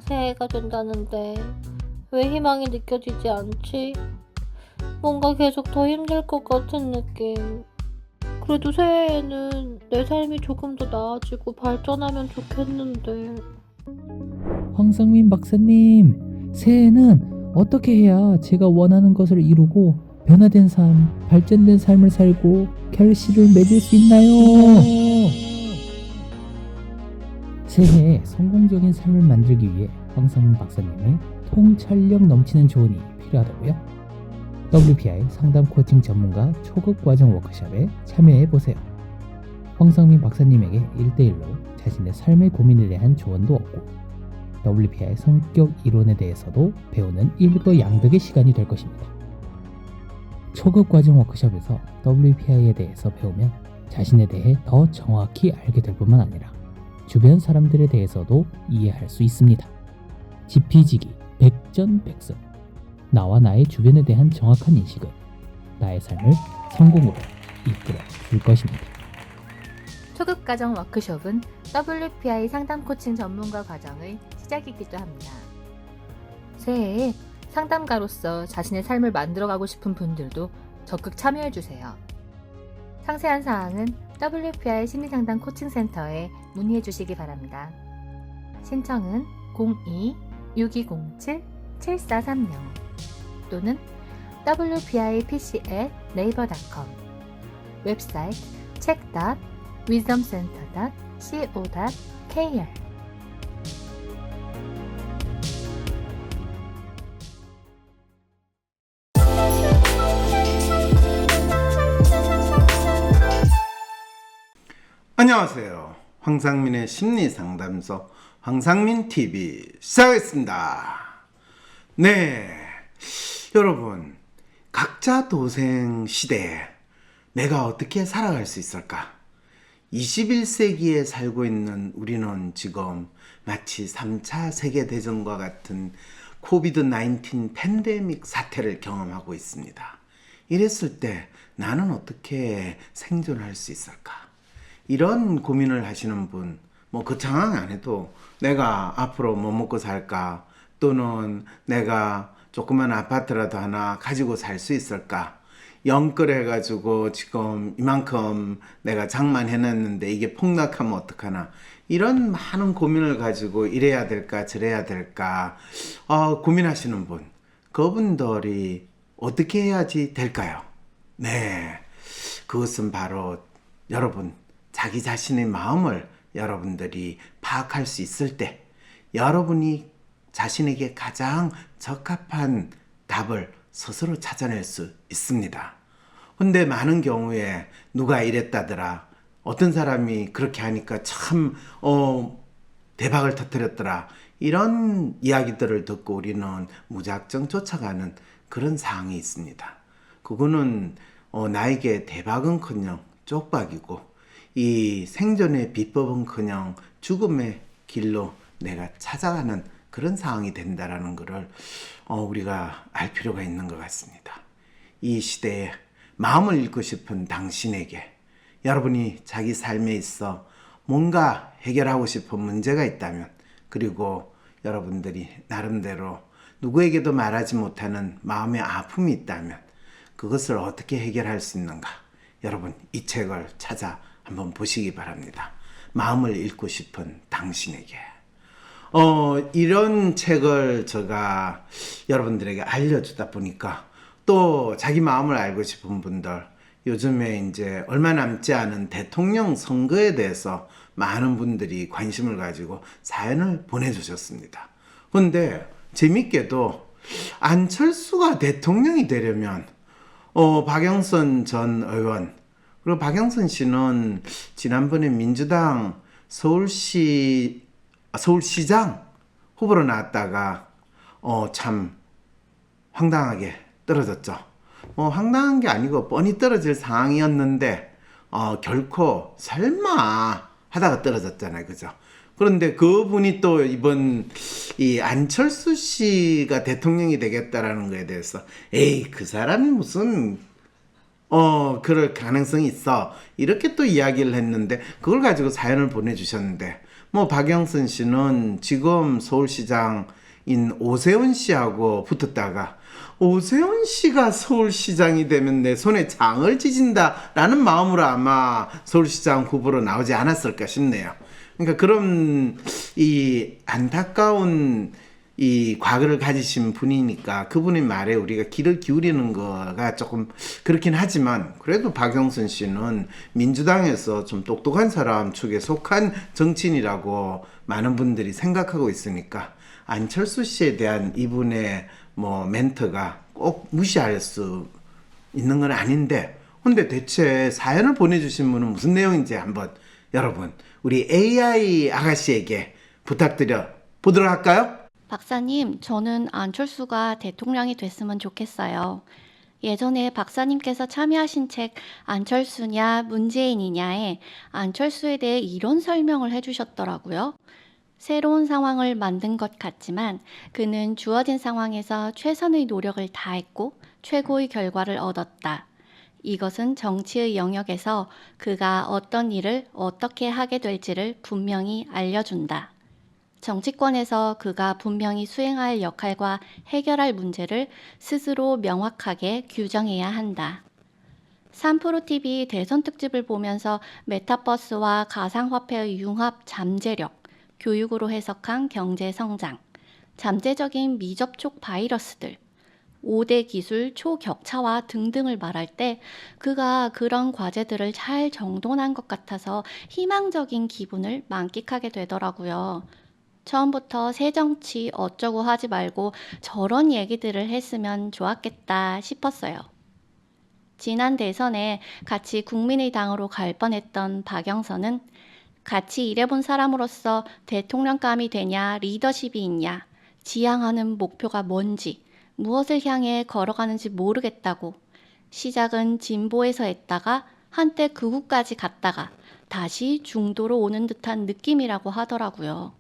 새해가 된다는데 왜 희망이 느껴지지 않지? 뭔가 계속 더 힘들 것 같은 느낌. 그래도 새해에는 내 삶이 조금 더 나아지고 발전하면 좋겠는데. 황상민 박사님, 새해에는 어떻게 해야 제가 원하는 것을 이루고 변화된 삶, 발전된 삶을 살고 결실을 맺을 수 있나요? 새해에 성공적인 삶을 만들기 위해 황상민 박사님의 통찰력 넘치는 조언이 필요하다고요? WPI 상담 코칭 전문가 초급 과정 워크숍에 참여해보세요. 황상민 박사님에게 1대1로 자신의 삶의 고민에 대한 조언도 얻고 WPI 성격 이론에 대해서도 배우는 일거양득의 시간이 될 것입니다. 초급 과정 워크숍에서 WPI에 대해서 배우면 자신에 대해 더 정확히 알게 될 뿐만 아니라 주변 사람들에 대해서도 이해할 수 있습니다. 지피지기 백전백승. 나와 나의 주변에 대한 정확한 인식은 나의 삶을 성공으로 이끌어 줄 것입니다. 초급 과정 워크숍은 WPI 상담 코칭 전문가 과정의 시작이기도 합니다. 새해에 상담가로서 자신의 삶을 만들어가고 싶은 분들도 적극 참여해주세요. 상세한 사항은 WPI 심리상담 코칭센터에 문의해 주시기 바랍니다. 신청은 02-6207-7430 또는 wpipc@naver.com 웹사이트 check.wisdomcenter.co.kr 안녕하세요. 황상민의 심리상담소 황상민TV 시작하겠습니다. 네, 여러분, 각자 도생 시대에 내가 어떻게 살아갈 수 있을까? 21세기에 살고 있는 우리는 지금 마치 3차 세계대전과 같은 코비드-19 팬데믹 사태를 경험하고 있습니다. 이랬을 때 나는 어떻게 생존할 수 있을까? 이런 고민을 하시는 분, 그 상황 안 해도 내가 앞으로 뭐 먹고 살까? 또는 내가 조그만 아파트라도 하나 가지고 살 수 있을까? 영끌해가지고 지금 이만큼 내가 장만해놨는데 이게 폭락하면 어떡하나? 이런 많은 고민을 가지고 이래야 될까 저래야 될까 고민하시는 분, 그분들이 어떻게 해야지 될까요? 네, 그것은 바로 여러분 자기 자신의 마음을 여러분들이 파악할 수 있을 때 여러분이 자신에게 가장 적합한 답을 스스로 찾아낼 수 있습니다. 근데 많은 경우에 누가 이랬다더라, 어떤 사람이 그렇게 하니까 참 대박을 터뜨렸더라, 이런 이야기들을 듣고 우리는 무작정 쫓아가는 그런 상황이 있습니다. 그거는 나에게 대박은커녕 쪽박이고 이 생존의 비법은커녕 죽음의 길로 내가 찾아가는 그런 상황이 된다라는 것을 우리가 알 필요가 있는 것 같습니다. 이 시대에 마음을 읽고 싶은 당신에게 여러분이 자기 삶에 있어 뭔가 해결하고 싶은 문제가 있다면, 그리고 여러분들이 나름대로 누구에게도 말하지 못하는 마음의 아픔이 있다면 그것을 어떻게 해결할 수 있는가, 여러분 이 책을 찾아 한번 보시기 바랍니다. 마음을 읽고 싶은 당신에게. 이런 책을 제가 여러분들에게 알려주다 보니까 또 자기 마음을 알고 싶은 분들, 요즘에 이제 얼마 남지 않은 대통령 선거에 대해서 많은 분들이 관심을 가지고 사연을 보내주셨습니다. 그런데 재밌게도 안철수가 대통령이 되려면 박영선 전 의원, 그리고 박영선 씨는 지난번에 민주당 서울시장 후보로 나왔다가 참 황당하게 떨어졌죠. 황당한 게 아니고 뻔히 떨어질 상황이었는데 결코 설마 하다가 떨어졌잖아요, 그죠? 그런데 그분이 또 이번 이 안철수 씨가 대통령이 되겠다라는 거에 대해서 에이 그 사람이 무슨 그럴 가능성이 있어, 이렇게 또 이야기를 했는데, 그걸 가지고 사연을 보내주셨는데 뭐 박영선 씨는 지금 서울시장인 오세훈 씨하고 붙었다가 오세훈 씨가 서울시장이 되면 내 손에 장을 찢은다라는 마음으로 아마 서울시장 후보로 나오지 않았을까 싶네요. 그러니까 그런 이 안타까운 이 과거를 가지신 분이니까 그분의 말에 우리가 귀를 기울이는 거가 조금 그렇긴 하지만 그래도 박영선 씨는 민주당에서 좀 똑똑한 사람 축에 속한 정치인이라고 많은 분들이 생각하고 있으니까 안철수 씨에 대한 이분의 뭐 멘트가 꼭 무시할 수 있는 건 아닌데 근데 대체 사연을 보내주신 분은 무슨 내용인지 한번 여러분 우리 AI 아가씨에게 부탁드려 보도록 할까요? 박사님, 저는 안철수가 대통령이 됐으면 좋겠어요. 예전에 박사님께서 참여하신 책 안철수냐 문재인이냐에 안철수에 대해 이런 설명을 해주셨더라고요. 새로운 상황을 만든 것 같지만 그는 주어진 상황에서 최선의 노력을 다했고 최고의 결과를 얻었다. 이것은 정치의 영역에서 그가 어떤 일을 어떻게 하게 될지를 분명히 알려준다. 정치권에서 그가 분명히 수행할 역할과 해결할 문제를 스스로 명확하게 규정해야 한다. 3프로TV 대선 특집을 보면서 메타버스와 가상화폐의 융합 잠재력, 교육으로 해석한 경제 성장, 잠재적인 미접촉 바이러스들, 5대 기술 초격차화 등등을 말할 때 그가 그런 과제들을 잘 정돈한 것 같아서 희망적인 기분을 만끽하게 되더라고요. 처음부터 새정치 어쩌고 하지 말고 저런 얘기들을 했으면 좋았겠다 싶었어요. 지난 대선에 같이 국민의당으로 갈 뻔했던 박영선은 같이 일해본 사람으로서 대통령감이 되냐 리더십이 있냐 지향하는 목표가 뭔지 무엇을 향해 걸어가는지 모르겠다고 시작은 진보에서 했다가 한때 극우까지 갔다가 다시 중도로 오는 듯한 느낌이라고 하더라고요.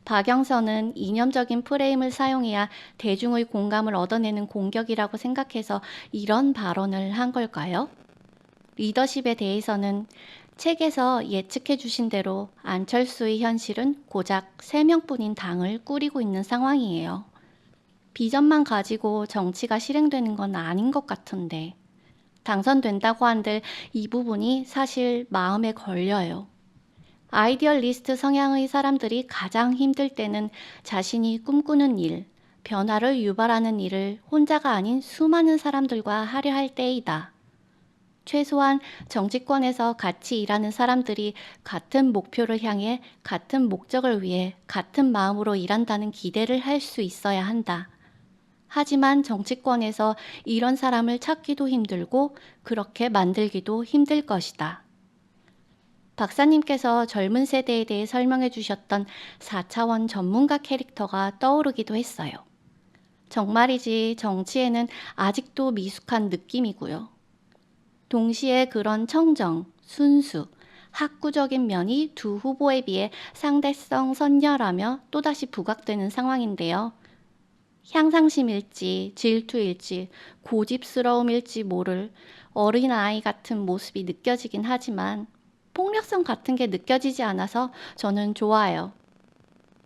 박영선은 이념적인 프레임을 사용해야 대중의 공감을 얻어내는 공격이라고 생각해서 이런 발언을 한 걸까요? 리더십에 대해서는 책에서 예측해 주신 대로 안철수의 현실은 고작 3명뿐인 당을 꾸리고 있는 상황이에요. 비전만 가지고 정치가 실행되는 건 아닌 것 같은데 당선된다고 한들 이 부분이 사실 마음에 걸려요. 아이디얼리스트 성향의 사람들이 가장 힘들 때는 자신이 꿈꾸는 일, 변화를 유발하는 일을 혼자가 아닌 수많은 사람들과 하려 할 때이다. 최소한 정치권에서 같이 일하는 사람들이 같은 목표를 향해 같은 목적을 위해 같은 마음으로 일한다는 기대를 할 수 있어야 한다. 하지만 정치권에서 이런 사람을 찾기도 힘들고 그렇게 만들기도 힘들 것이다. 박사님께서 젊은 세대에 대해 설명해 주셨던 4차원 전문가 캐릭터가 떠오르기도 했어요. 정말이지 정치에는 아직도 미숙한 느낌이고요. 동시에 그런 청정, 순수, 학구적인 면이 두 후보에 비해 상대성 선열하며 또다시 부각되는 상황인데요. 향상심일지 질투일지 고집스러움일지 모를 어린아이 같은 모습이 느껴지긴 하지만 폭력성 같은 게 느껴지지 않아서 저는 좋아요.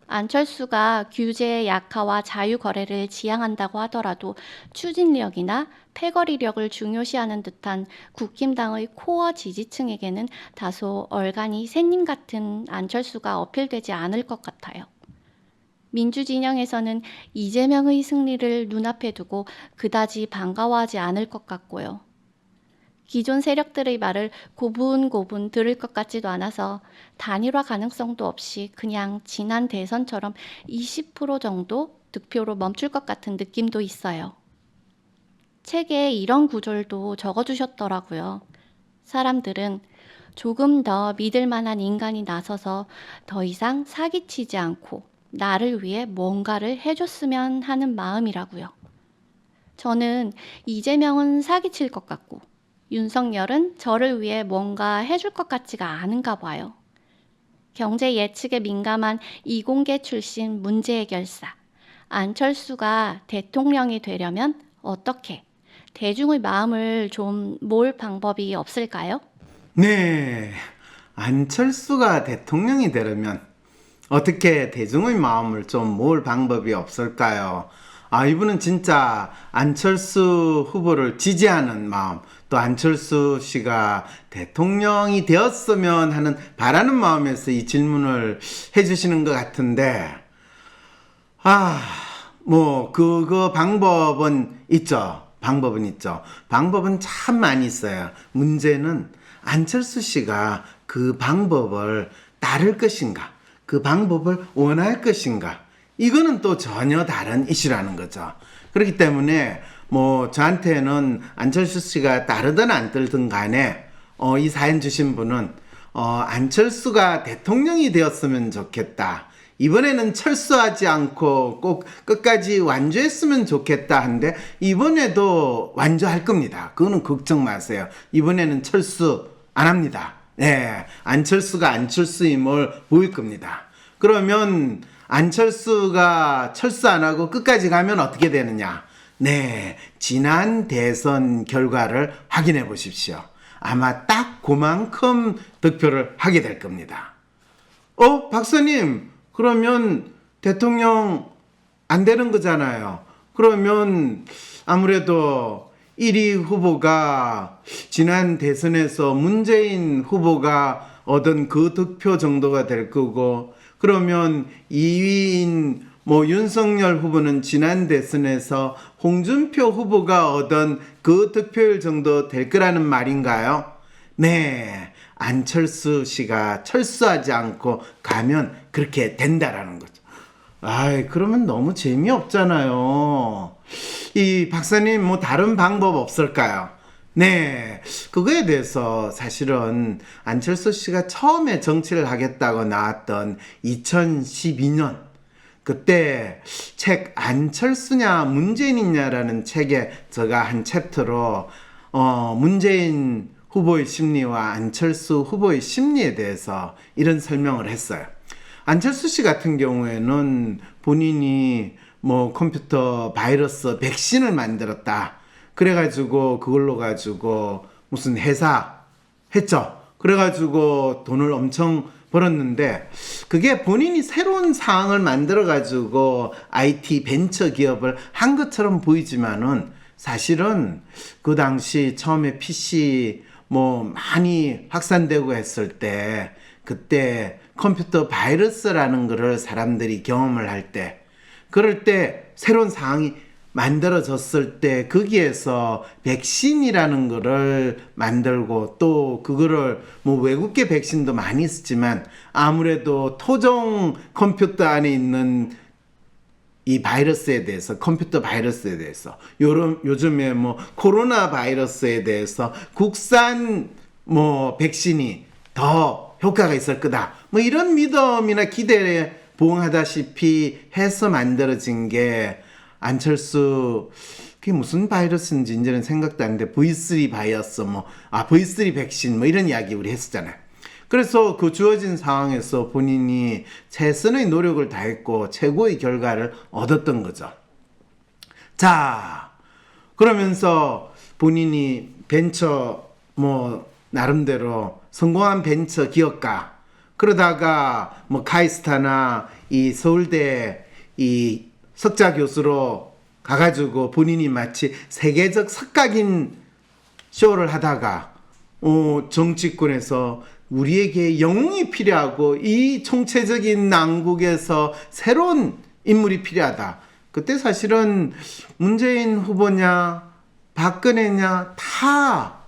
안철수가 규제의 약화와 자유거래를 지향한다고 하더라도 추진력이나 패거리력을 중요시하는 듯한 국힘당의 코어 지지층에게는 다소 얼간이 새님 같은 안철수가 어필되지 않을 것 같아요. 민주진영에서는 이재명의 승리를 눈앞에 두고 그다지 반가워하지 않을 것 같고요. 기존 세력들의 말을 고분고분 들을 것 같지도 않아서 단일화 가능성도 없이 그냥 지난 대선처럼 20% 정도 득표로 멈출 것 같은 느낌도 있어요. 책에 이런 구절도 적어주셨더라고요. 사람들은 조금 더 믿을 만한 인간이 나서서 더 이상 사기치지 않고 나를 위해 뭔가를 해줬으면 하는 마음이라고요. 저는 이재명은 사기칠 것 같고 윤석열은 저를 위해 뭔가 해줄 것 같지가 않은가 봐요. 경제 예측에 민감한 이공계 출신 문제해결사 안철수가 대통령이 되려면 어떻게 대중의 마음을 좀 모을 방법이 없을까요? 네, 안철수가 대통령이 되려면 어떻게 대중의 마음을 좀 모을 방법이 없을까요? 이분은 진짜 안철수 후보를 지지하는 마음, 또 안철수 씨가 대통령이 되었으면 하는 바라는 마음에서 이 질문을 해주시는 것 같은데, 그거 방법은 있죠. 방법은 참 많이 있어요. 문제는 안철수 씨가 그 방법을 따를 것인가, 그 방법을 원할 것인가, 이거는 또 전혀 다른 이슈라는 거죠. 그렇기 때문에 저한테는 안철수 씨가 따르든 안 따르든 간에 이 사연 주신 분은 안철수가 대통령이 되었으면 좋겠다, 이번에는 철수하지 않고 꼭 끝까지 완주했으면 좋겠다 한데, 이번에도 완주할 겁니다. 그거는 걱정 마세요. 이번에는 철수 안 합니다. 네, 안철수가 안철수임을 보일 겁니다. 그러면 안철수가 철수 안 하고 끝까지 가면 어떻게 되느냐? 네, 지난 대선 결과를 확인해 보십시오. 아마 딱 그만큼 득표를 하게 될 겁니다. 박사님, 그러면 대통령 안 되는 거잖아요. 그러면 아무래도 1위 후보가 지난 대선에서 문재인 후보가 얻은 그 득표 정도가 될 거고, 그러면 2위인 윤석열 후보는 지난 대선에서 홍준표 후보가 얻은 그 득표율 정도 될 거라는 말인가요? 네, 안철수 씨가 철수하지 않고 가면 그렇게 된다라는 거죠. 그러면 너무 재미없잖아요. 이 박사님, 다른 방법 없을까요? 네, 그거에 대해서 사실은 안철수 씨가 처음에 정치를 하겠다고 나왔던 2012년, 그때 책 안철수냐 문재인이냐라는 책에 제가 한 챕터로 문재인 후보의 심리와 안철수 후보의 심리에 대해서 이런 설명을 했어요. 안철수 씨 같은 경우에는 본인이 컴퓨터 바이러스 백신을 만들었다, 그래가지고 그걸로 가지고 무슨 회사 했죠. 그래가지고 돈을 엄청 벌었는데, 그게 본인이 새로운 사항을 만들어가지고 IT 벤처 기업을 한 것처럼 보이지만은, 사실은 그 당시 처음에 PC 많이 확산되고 했을 때, 그때 컴퓨터 바이러스라는 거를 사람들이 경험을 할 때, 그럴 때 새로운 상황이 만들어졌을 때 거기에서 백신이라는 거를 만들고, 또 그거를 외국계 백신도 많이 있었지만 아무래도 토종 컴퓨터 안에 있는 이 바이러스에 대해서, 컴퓨터 바이러스에 대해서, 요즘에 코로나 바이러스에 대해서 국산 백신이 더 효과가 있을 거다, 이런 믿음이나 기대에 부응하다시피 해서 만들어진 게 안철수, 그게 무슨 바이러스인지 이제는 생각도 안 돼. V3 바이러스, V3 백신, 이런 이야기 우리 했었잖아요. 그래서 그 주어진 상황에서 본인이 최선의 노력을 다했고 최고의 결과를 얻었던 거죠. 자, 그러면서 본인이 벤처, 나름대로 성공한 벤처 기업가, 그러다가 카이스트나 이 서울대 이 석자 교수로 가가지고 본인이 마치 세계적 석각인 쇼를 하다가 정치권에서 우리에게 영웅이 필요하고 이 총체적인 난국에서 새로운 인물이 필요하다. 그때 사실은 문재인 후보냐 박근혜냐 다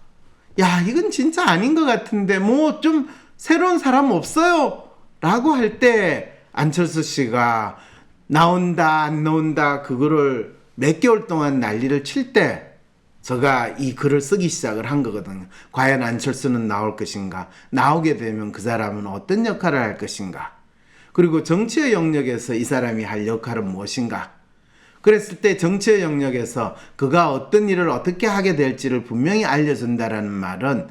이건 진짜 아닌 것 같은데 좀 새로운 사람 없어요? 라고 할 때 안철수 씨가 나온다 안 나온다 그거를 몇 개월 동안 난리를 칠 때 제가 이 글을 쓰기 시작을 한 거거든요. 과연 안철수는 나올 것인가? 나오게 되면 그 사람은 어떤 역할을 할 것인가? 그리고 정치의 영역에서 이 사람이 할 역할은 무엇인가? 그랬을 때 정치의 영역에서 그가 어떤 일을 어떻게 하게 될지를 분명히 알려준다라는 말은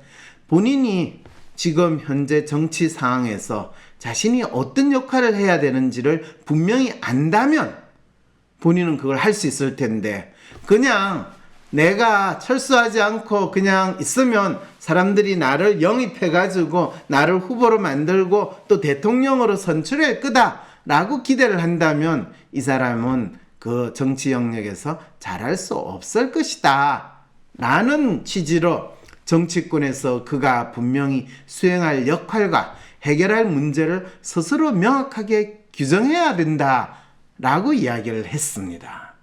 본인이 지금 현재 정치 상황에서 자신이 어떤 역할을 해야 되는지를 분명히 안다면 본인은 그걸 할 수 있을 텐데 그냥 내가 철수하지 않고 그냥 있으면 사람들이 나를 영입해가지고 나를 후보로 만들고 또 대통령으로 선출할 거다라고 기대를 한다면 이 사람은 그 정치 영역에서 잘할 수 없을 것이다 라는 취지로 정치권에서 그가 분명히 수행할 역할과 해결할 문제를 스스로 명확하게 규정해야 된다 라고 이야기를 했습니다.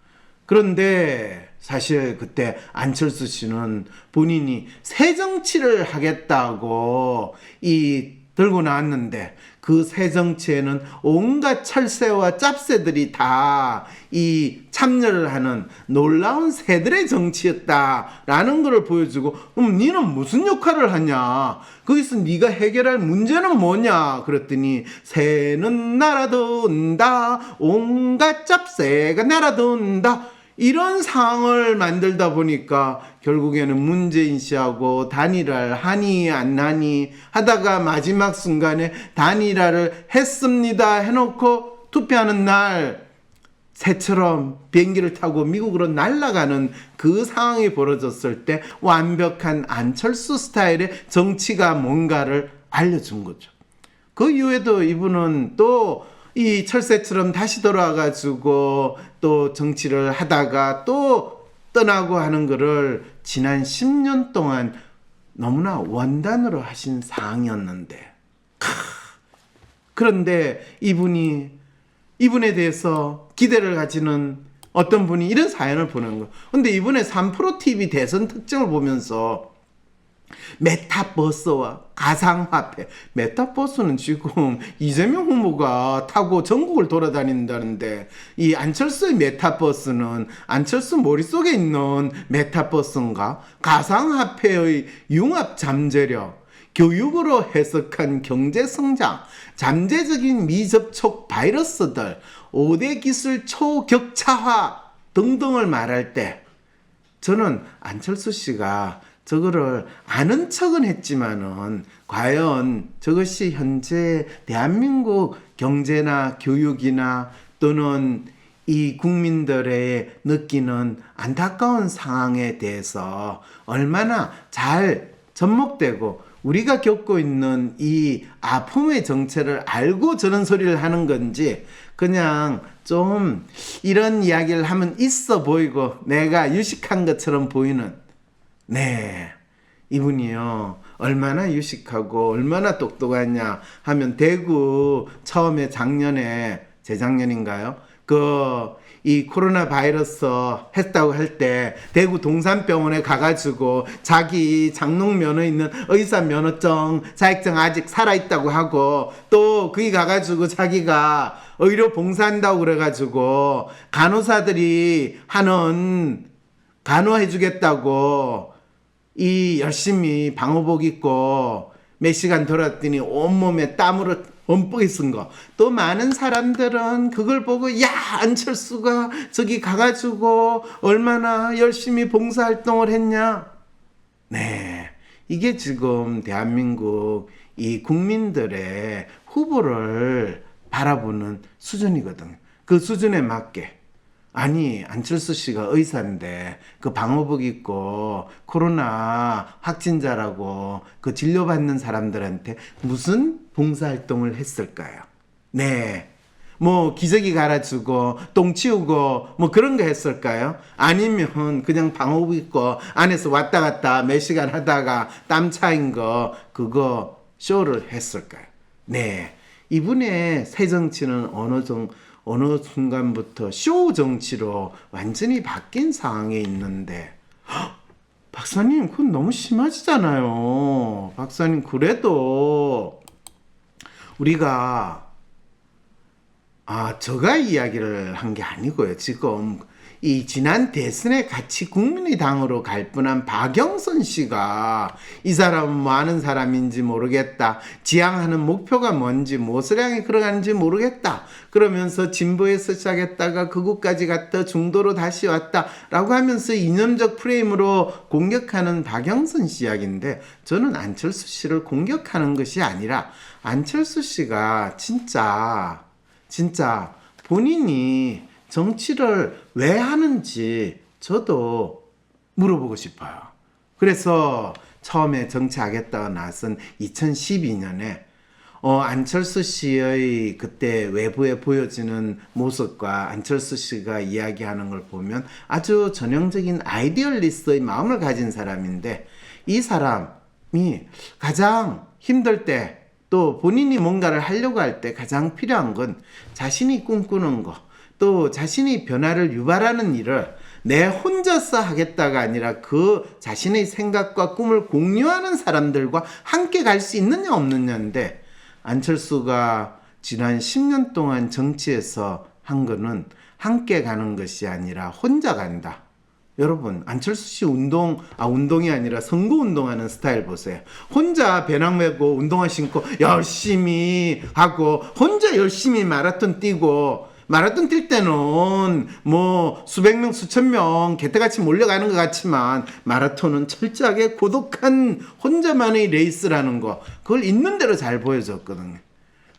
그런데 사실 그때 안철수 씨는 본인이 새 정치를 하겠다고 들고 나왔는데 그 새 정치에는 온갖 철새와 짭새들이 다 참여를 하는 놀라운 새들의 정치였다라는 것을 보여주고 니는 무슨 역할을 하냐? 거기서 네가 해결할 문제는 뭐냐? 그랬더니 새는 날아든다. 온갖 짭새가 날아든다. 이런 상황을 만들다 보니까 결국에는 문재인 씨하고 단일화를 하니 안 하니 하다가 마지막 순간에 단일화를 했습니다 해놓고 투표하는 날 새처럼 비행기를 타고 미국으로 날아가는 그 상황이 벌어졌을 때 완벽한 안철수 스타일의 정치가 뭔가를 알려준 거죠. 그 이후에도 이분은 또 이 철새처럼 다시 돌아와가지고 또 정치를 하다가 또 떠나고 하는 거를 지난 10년 동안 너무나 원단으로 하신 상황이었는데 그런데 이분에 대해서 기대를 가지는 어떤 분이 이런 사연을 보낸 거예요. 근데 이번에 3프로TV 대선 특징을 보면서 메타버스와 가상화폐, 메타버스는 지금 이재명 후보가 타고 전국을 돌아다닌다는데 이 안철수의 메타버스는 안철수 머릿속에 있는 메타버스인가? 가상화폐의 융합 잠재력, 교육으로 해석한 경제성장, 잠재적인 미접촉 바이러스들, 5대 기술 초격차화 등등을 말할 때 저는 안철수 씨가 저거를 아는 척은 했지만은 과연 저것이 현재 대한민국 경제나 교육이나 또는 이 국민들의 느끼는 안타까운 상황에 대해서 얼마나 잘 접목되고 우리가 겪고 있는 이 아픔의 정체를 알고 저런 소리를 하는 건지 그냥 좀 이런 이야기를 하면 있어 보이고 내가 유식한 것처럼 보이는 이분이요 얼마나 유식하고 얼마나 똑똑하냐 하면 대구 처음에 재작년인가요? 이 코로나 바이러스 했다고 할 때 대구 동산병원에 가가지고 자기 장롱 면허 있는 의사 면허증 자격증 아직 살아있다고 하고 또 거기 가가지고 자기가 의료 봉사한다고 그래가지고 간호사들이 하는 간호해주겠다고 열심히 방호복 입고 몇 시간 돌았더니 온몸에 땀으로 엄뻑이 쓴 거. 또 많은 사람들은 그걸 보고 야 안철수가 저기 가가지고 얼마나 열심히 봉사활동을 했냐. 이게 지금 대한민국 이 국민들의 후보를 바라보는 수준이거든요. 그 수준에 맞게 아니 안철수 씨가 의사인데 그 방호복 입고 코로나 확진자라고 그 진료받는 사람들한테 무슨 봉사활동을 했을까요? 뭐 기저귀 갈아주고 똥 치우고 뭐 그런 거 했을까요? 아니면 그냥 방호복 입고 안에서 왔다 갔다 몇 시간 하다가 땀 차인 거 그거 쇼를 했을까요? 이분의 새 정치는 어느 순간부터 쇼 정치로 완전히 바뀐 상황에 있는데 박사님 그건 너무 심하시잖아요. 박사님 그래도 우리가 제가 이야기를 한 게 아니고요. 지금 이 지난 대선에 같이 국민의당으로 갈 뻔한 박영선 씨가 이 사람은 뭐 하는 사람인지 모르겠다. 지향하는 목표가 뭔지 무엇을 향해 걸어가는지 모르겠다. 그러면서 진보에서 시작했다가 극우까지 갔다 중도로 다시 왔다 라고 하면서 이념적 프레임으로 공격하는 박영선 씨 이야기인데 저는 안철수 씨를 공격하는 것이 아니라 안철수 씨가 진짜 본인이 정치를 왜 하는지 저도 물어보고 싶어요. 그래서 처음에 정치하겠다고 나선 2012년에 안철수 씨의 그때 외부에 보여지는 모습과 안철수 씨가 이야기하는 걸 보면 아주 전형적인 아이디얼리스트의 마음을 가진 사람인데, 이 사람이 가장 힘들 때, 또 본인이 뭔가를 하려고 할 때 가장 필요한 건 자신이 꿈꾸는 거, 또 자신이 변화를 유발하는 일을 내 혼자서 하겠다가 아니라 그 자신의 생각과 꿈을 공유하는 사람들과 함께 갈 수 있느냐 없느냐인데, 안철수가 지난 10년 동안 정치에서 한 거는 함께 가는 것이 아니라 혼자 간다. 여러분, 안철수 씨 운동이 아니라 선거 운동하는 스타일 보세요. 혼자 배낭 메고 운동화 신고 열심히 하고, 혼자 열심히 마라톤 뛰고, 마라톤 뛸 때는 뭐 수백 명, 수천 명 개떼같이 몰려가는 것 같지만, 마라톤은 철저하게 고독한 혼자만의 레이스라는 거, 그걸 있는 대로 잘 보여줬거든요.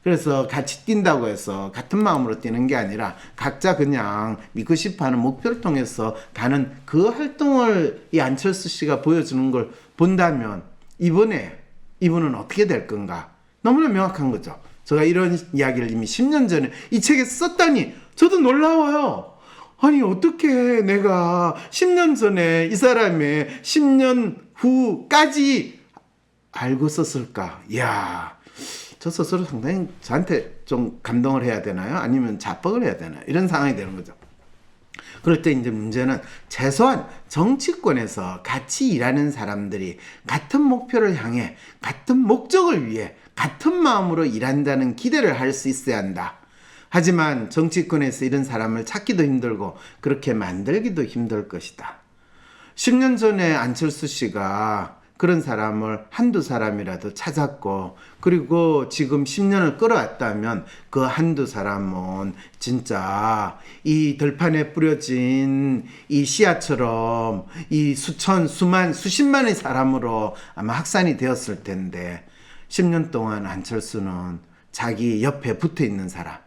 그래서 같이 뛴다고 해서 같은 마음으로 뛰는 게 아니라 각자 그냥 믿고 싶어하는 목표를 통해서 가는 그 활동을 이 안철수 씨가 보여주는 걸 본다면, 이분은 어떻게 될 건가 너무나 명확한 거죠. 제가 이런 이야기를 이미 10년 전에 이 책에 썼다니 저도 놀라워요. 아니, 어떻게 내가 10년 전에 이 사람의 10년 후까지 알고 썼을까? 이야, 저 스스로 상당히 저한테 좀 감동을 해야 되나요? 아니면 자뻑을 해야 되나요? 이런 상황이 되는 거죠. 그럴 때 이제 문제는 최소한 정치권에서 같이 일하는 사람들이 같은 목표를 향해 같은 목적을 위해 같은 마음으로 일한다는 기대를 할 수 있어야 한다. 하지만 정치권에서 이런 사람을 찾기도 힘들고 그렇게 만들기도 힘들 것이다. 10년 전에 안철수 씨가 그런 사람을 한두 사람이라도 찾았고, 그리고 지금 10년을 끌어왔다면 그 한두 사람은 진짜 이 들판에 뿌려진 이 씨앗처럼 이 수십만의 사람으로 아마 확산이 되었을 텐데, 10년 동안 안철수는 자기 옆에 붙어 있는 사람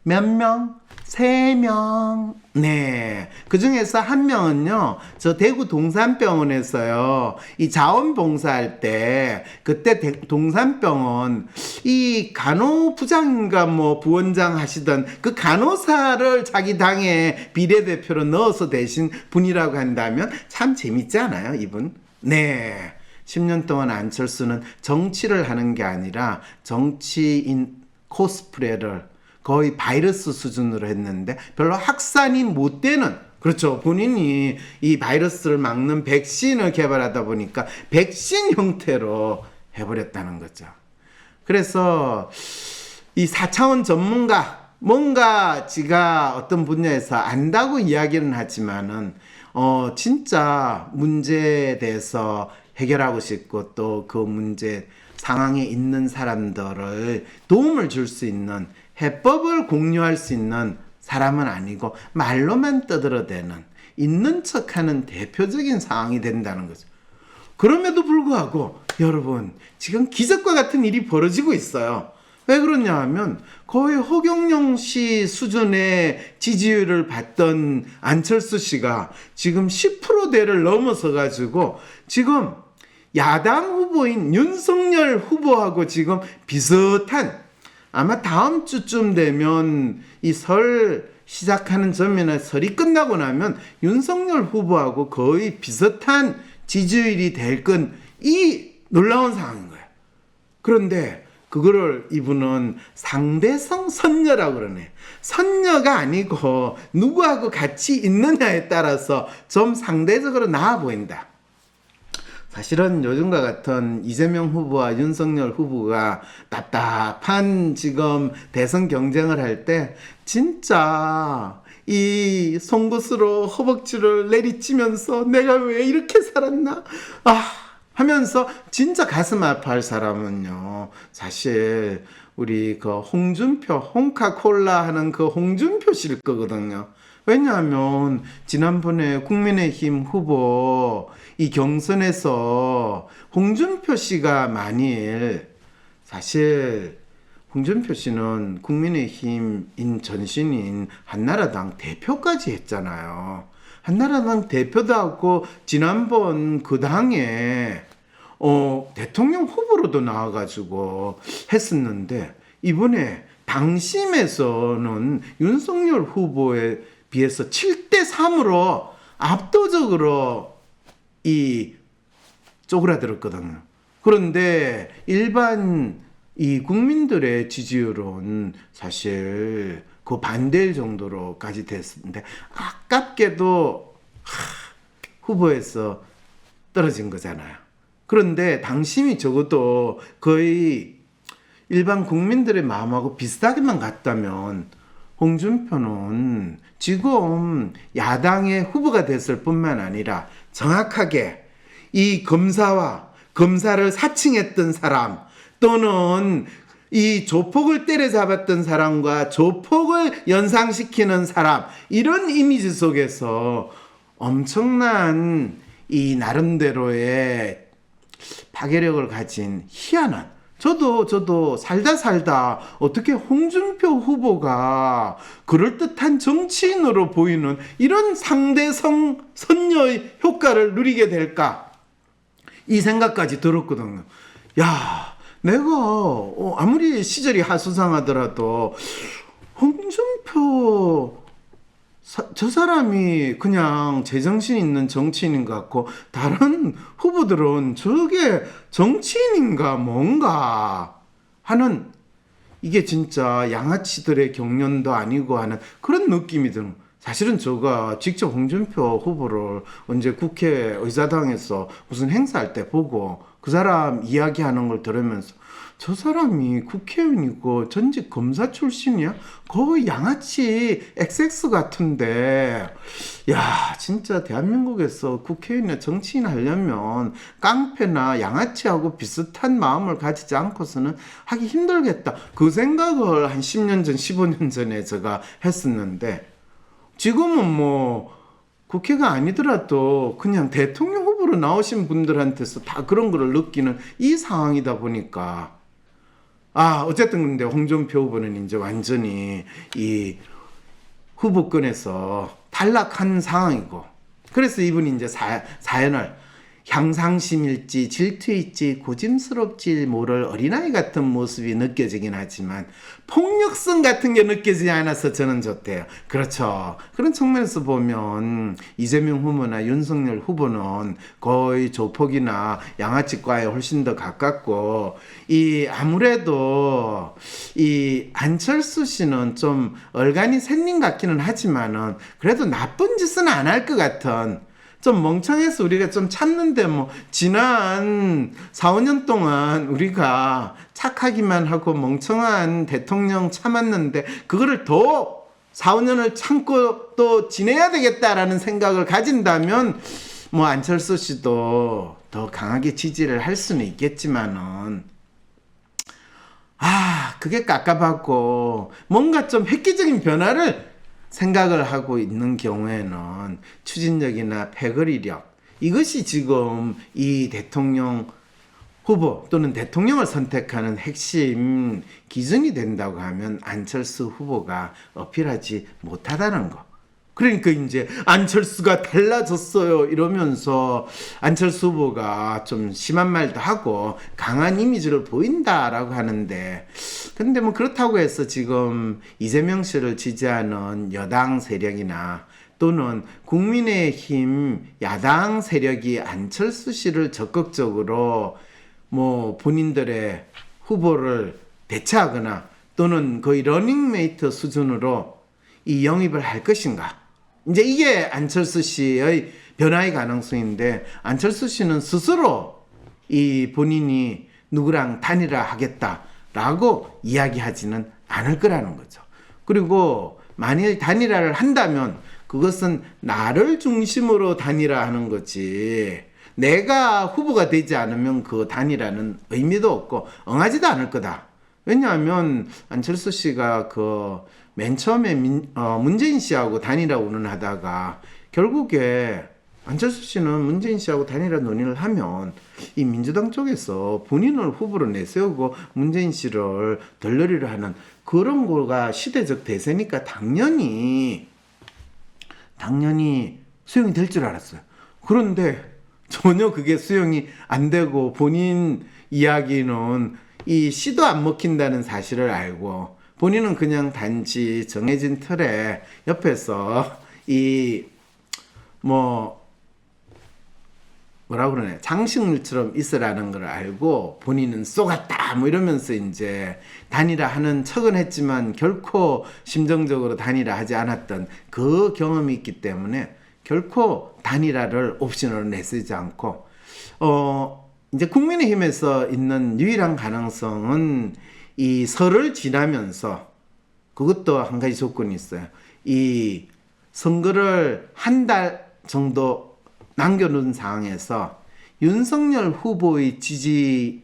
몇 명? 3명. 네. 그 중에서 한 명은요, 저 대구 동산병원에서요, 이 자원봉사할 때, 그때 동산병원, 이 간호부장인가 뭐 부원장 하시던 그 간호사를 자기 당에 비례대표로 넣어서 대신 분이라고 한다면 참 재밌지 않아요, 이분? 네. 10년 동안 안철수는 정치를 하는 게 아니라 정치인 코스프레를 거의 바이러스 수준으로 했는데 별로 확산이 못 되는, 그렇죠, 본인이 이 바이러스를 막는 백신을 개발하다 보니까 백신 형태로 해버렸다는 거죠. 그래서 이 4차원 전문가, 뭔가 지가 어떤 분야에서 안다고 이야기는 하지만은 진짜 문제에 대해서 해결하고 싶고 또 그 문제 상황에 있는 사람들을 도움을 줄 수 있는 해법을 공유할 수 있는 사람은 아니고 말로만 떠들어대는, 있는 척하는 대표적인 상황이 된다는 거죠. 그럼에도 불구하고 여러분, 지금 기적과 같은 일이 벌어지고 있어요. 왜 그러냐 하면 거의 허경영 씨 수준의 지지율을 받던 안철수 씨가 지금 10%대를 넘어서 가지고 지금 야당 후보인 윤석열 후보하고 지금 비슷한, 아마 다음 주쯤 되면 이 설 시작하는 전면에 설이 끝나고 나면 윤석열 후보하고 거의 비슷한 지지율이 될 건 이 놀라운 상황인 거예요. 그런데 그거를 이분은 상대성 선녀라고 그러네. 선녀가 아니고 누구하고 같이 있느냐에 따라서 좀 상대적으로 나아 보인다. 사실은 요즘과 같은 이재명 후보와 윤석열 후보가 답답한 지금 대선 경쟁을 할 때 진짜 이 송곳으로 허벅지를 내리치면서 내가 왜 이렇게 살았나 하면서 진짜 가슴 아파할 사람은요, 사실 우리 그 홍준표, 홍카콜라 하는 그 홍준표 씨일 거거든요. 왜냐하면 지난번에 국민의힘 후보 이 경선에서 홍준표 씨가 만일, 사실 홍준표 씨는 국민의힘인 전신인 한나라당 대표까지 했잖아요. 한나라당 대표도 하고 지난번 그 당에 대통령 후보로도 나와가지고 했었는데 이번에 당심에서는 윤석열 후보에 비해서 7대3으로 압도적으로 쪼그라들었거든요. 그런데 일반 이 국민들의 지지율은 사실 그 반대일 정도로까지 됐는데 아깝게도 후보에서 떨어진 거잖아요. 그런데 당심이 적어도 거의 일반 국민들의 마음하고 비슷하게만 갔다면 홍준표는 지금 야당의 후보가 됐을 뿐만 아니라 정확하게 이 검사를 사칭했던 사람 또는 이 조폭을 때려잡았던 사람과 조폭을 연상시키는 사람 이런 이미지 속에서 엄청난 이 나름대로의 파괴력을 가진 희한한 저도 살다 어떻게 홍준표 후보가 그럴듯한 정치인으로 보이는 이런 상대성 선녀의 효과를 누리게 될까 이 생각까지 들었거든요. 야, 내가 아무리 시절이 하수상하더라도 홍준표 저 사람이 그냥 제정신 있는 정치인인 것 같고 다른 후보들은 저게 정치인인가 뭔가 하는 이게 진짜 양아치들의 경련도 아니고 하는 그런 느낌이 드는 사실은 제가 직접 홍준표 후보를 언제 국회의사당에서 무슨 행사할 때 보고 그 사람 이야기하는 걸 들으면서 저 사람이 국회의원이고 전직 검사 출신이야? 거의 양아치 XX 같은데 야 진짜 대한민국에서 국회의원이나 정치인 하려면 깡패나 양아치하고 비슷한 마음을 가지지 않고서는 하기 힘들겠다 그 생각을 한 10년 전 15년 전에 제가 했었는데 지금은 뭐 국회가 아니더라도 그냥 대통령 후보로 나오신 분들한테서 다 그런 거를 느끼는 이 상황이다 보니까 어쨌든 근데 홍준표 후보는 이제 완전히 이 후보권에서 탈락한 상황이고 그래서 이분이 이제 사연을 향상심일지 질투일지 고짐스럽지 모를 어린아이 같은 모습이 느껴지긴 하지만 폭력성 같은 게 느껴지지 않아서 저는 좋대요. 그렇죠. 그런 측면에서 보면 이재명 후보나 윤석열 후보는 거의 조폭이나 양아치과에 훨씬 더 가깝고 아무래도 이 안철수 씨는 좀 얼간이 샌님 같기는 하지만은 그래도 나쁜 짓은 안 할 것 같은 좀 멍청해서 우리가 좀 참는데 뭐 지난 4, 5년 동안 우리가 착하기만 하고 멍청한 대통령 참았는데 그거를 더 4, 5년을 참고 또 지내야 되겠다라는 생각을 가진다면 뭐 안철수 씨도 더 강하게 지지를 할 수는 있겠지만은 그게 깝깝하고 뭔가 좀 획기적인 변화를 생각을 하고 있는 경우에는 추진력이나 패거리력 이것이 지금 이 대통령 후보 또는 대통령을 선택하는 핵심 기준이 된다고 하면 안철수 후보가 어필하지 못하다는 거. 그러니까 이제 안철수가 달라졌어요 이러면서 안철수 후보가 좀 심한 말도 하고 강한 이미지를 보인다라고 하는데 근데 뭐 그렇다고 해서 지금 이재명 씨를 지지하는 여당 세력이나 또는 국민의힘 야당 세력이 안철수 씨를 적극적으로 뭐 본인들의 후보를 대체하거나 또는 거의 러닝메이트 수준으로 이 영입을 할 것인가? 이제 이게 안철수 씨의 변화의 가능성인데 안철수 씨는 스스로 이 본인이 누구랑 단일화 하겠다라고 이야기하지는 않을 거라는 거죠. 그리고 만일 단일화를 한다면 그것은 나를 중심으로 단일화하는 거지 내가 후보가 되지 않으면 그 단일화는 의미도 없고 응하지도 않을 거다. 왜냐하면 안철수 씨가 맨 처음에 문재인 씨하고 단일화 운운하다가 결국에 안철수 씨는 문재인 씨하고 단일화 논의를 하면 이 민주당 쪽에서 본인을 후보로 내세우고 문재인 씨를 덜러리를 하는 그런 거가 시대적 대세니까 당연히 수용이 될 줄 알았어요. 그런데 전혀 그게 수용이 안 되고 본인 이야기는 이 씨도 안 먹힌다는 사실을 알고 본인은 그냥 단지 정해진 틀에 옆에서 이 뭐라 그러네, 장식물처럼 있으라는 걸 알고 본인은 쏘갔다 뭐 이러면서 이제 단일화 하는 척은 했지만 결코 심정적으로 단일화 하지 않았던 그 경험이 있기 때문에 결코 단일화를 옵션으로 내쓰지 않고 이제 국민의힘에서 있는 유일한 가능성은 이 설을 지나면서, 그것도 한 가지 조건이 있어요. 이 선거를 한 달 정도 남겨놓은 상황에서 윤석열 후보의 지지율이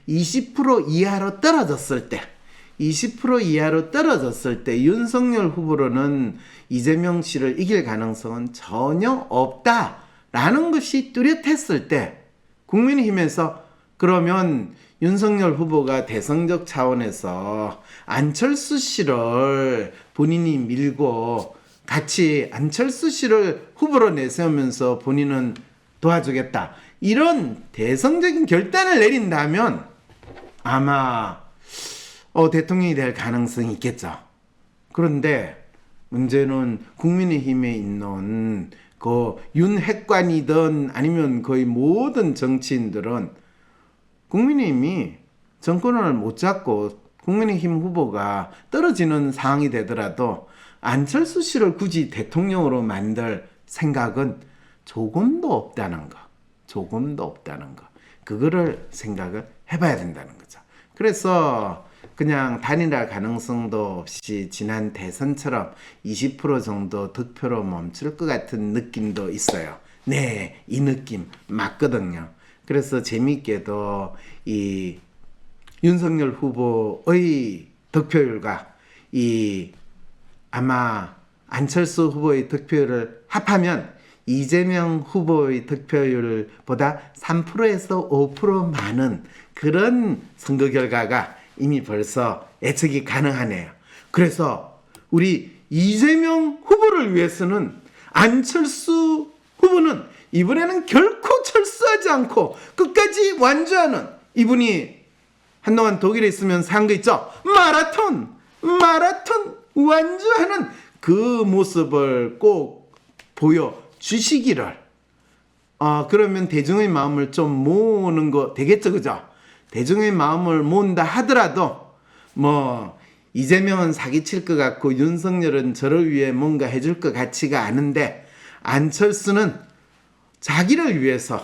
20% 이하로 떨어졌을 때, 20% 이하로 떨어졌을 때 윤석열 후보로는 이재명 씨를 이길 가능성은 전혀 없다라는 것이 뚜렷했을 때 국민의힘에서 그러면 윤석열 후보가 대선적 차원에서 안철수 씨를 본인이 밀고 같이 안철수 씨를 후보로 내세우면서 본인은 도와주겠다, 이런 대성적인 결단을 내린다면 아마 대통령이 될 가능성이 있겠죠. 그런데 문제는 국민의힘에 있는 그 윤핵관이든 아니면 거의 모든 정치인들은 국민의힘이 정권을 못 잡고 국민의힘 후보가 떨어지는 상황이 되더라도 안철수 씨를 굳이 대통령으로 만들 생각은 조금도 없다는 거. 그거를 생각을 해봐야 된다는 거죠. 그래서 그냥 단일화 가능성도 없이 지난 대선처럼 20% 정도 득표로 멈출 것 같은 느낌도 있어요. 네, 이 느낌 맞거든요. 그래서 재미있게도 이 윤석열 후보의 득표율과 이 아마 안철수 후보의 득표율을 합하면 이재명 후보의 득표율보다 3%에서 5% 많은 그런 선거 결과가 이미 벌써 예측이 가능하네요. 그래서 우리 이재명 후보를 위해서는 안철수 후보는 이번에는 결코 철수하지 않고 끝까지 완주하는, 이분이 한동안 독일에 있으면서 한 거 있죠? 마라톤 완주하는 그 모습을 꼭 보여주시기를. 그러면 대중의 마음을 좀 모으는 거 되겠죠, 그죠? 대중의 마음을 모은다 하더라도 이재명은 사기칠 것 같고 윤석열은 저를 위해 뭔가 해줄 것 같지가 않은데 안철수는 자기를 위해서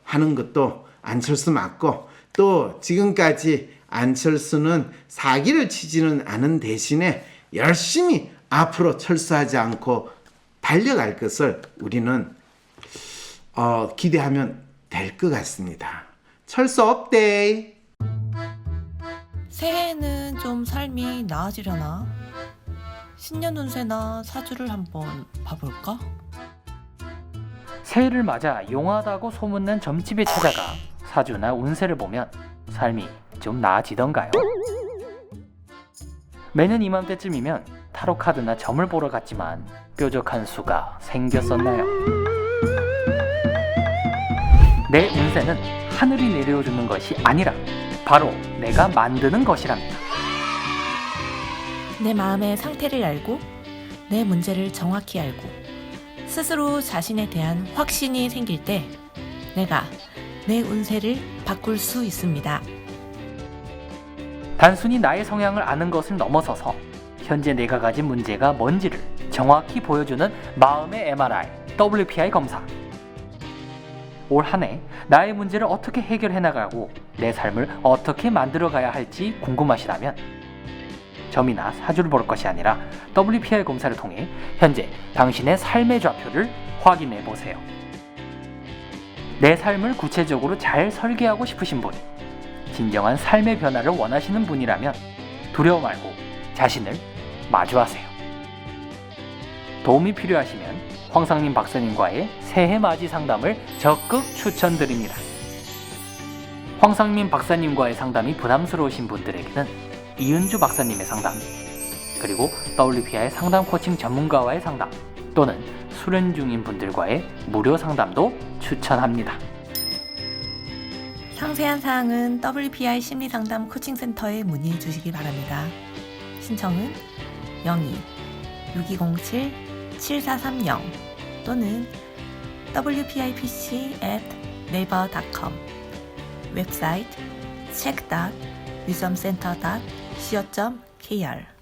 하는 것도 안철수 맞고, 또 지금까지 안철수는 사기를 치지는 않은 대신에 열심히 앞으로 철수하지 않고 달려갈 것을 우리는 기대하면 될 것 같습니다. 철수 없대. 새해에는 좀 삶이 나아지려나? 신년 운세나 사주를 한번 봐볼까? 새해를 맞아 용하다고 소문난 점집에 찾아가 사주나 운세를 보면 삶이 좀 나아지던가요? 매년 이맘때쯤이면 타로 카드나 점을 보러 갔지만 뾰족한 수가 생겼었나요? 내 운세는 하늘이 내려주는 것이 아니라 바로 내가 만드는 것이랍니다. 내 마음의 상태를 알고 내 문제를 정확히 알고 스스로 자신에 대한 확신이 생길 때 내가 내 운세를 바꿀 수 있습니다. 단순히 나의 성향을 아는 것을 넘어서서 현재 내가 가진 문제가 뭔지를 정확히 보여주는 마음의 MRI, WPI 검사. 올 한 해 나의 문제를 어떻게 해결해 나가고 내 삶을 어떻게 만들어가야 할지 궁금하시다면 점이나 사주를 볼 것이 아니라 WPI 검사를 통해 현재 당신의 삶의 좌표를 확인해 보세요. 내 삶을 구체적으로 잘 설계하고 싶으신 분, 진정한 삶의 변화를 원하시는 분이라면 두려워 말고 자신을 마주하세요. 도움이 필요하시면 황상민 박사님과의 새해 맞이 상담을 적극 추천드립니다. 황상민 박사님과의 상담이 부담스러우신 분들에게는 이은주 박사님의 상담, 그리고 WPI 상담 코칭 전문가와의 상담 또는 수련 중인 분들과의 무료 상담도 추천합니다. 상세한 사항은 WPI 심리상담 코칭센터에 문의해 주시기 바랍니다. 신청은 02-6207-7430 또는 wpipc@naver.com 웹사이트 check.wisdomcenter.co.kr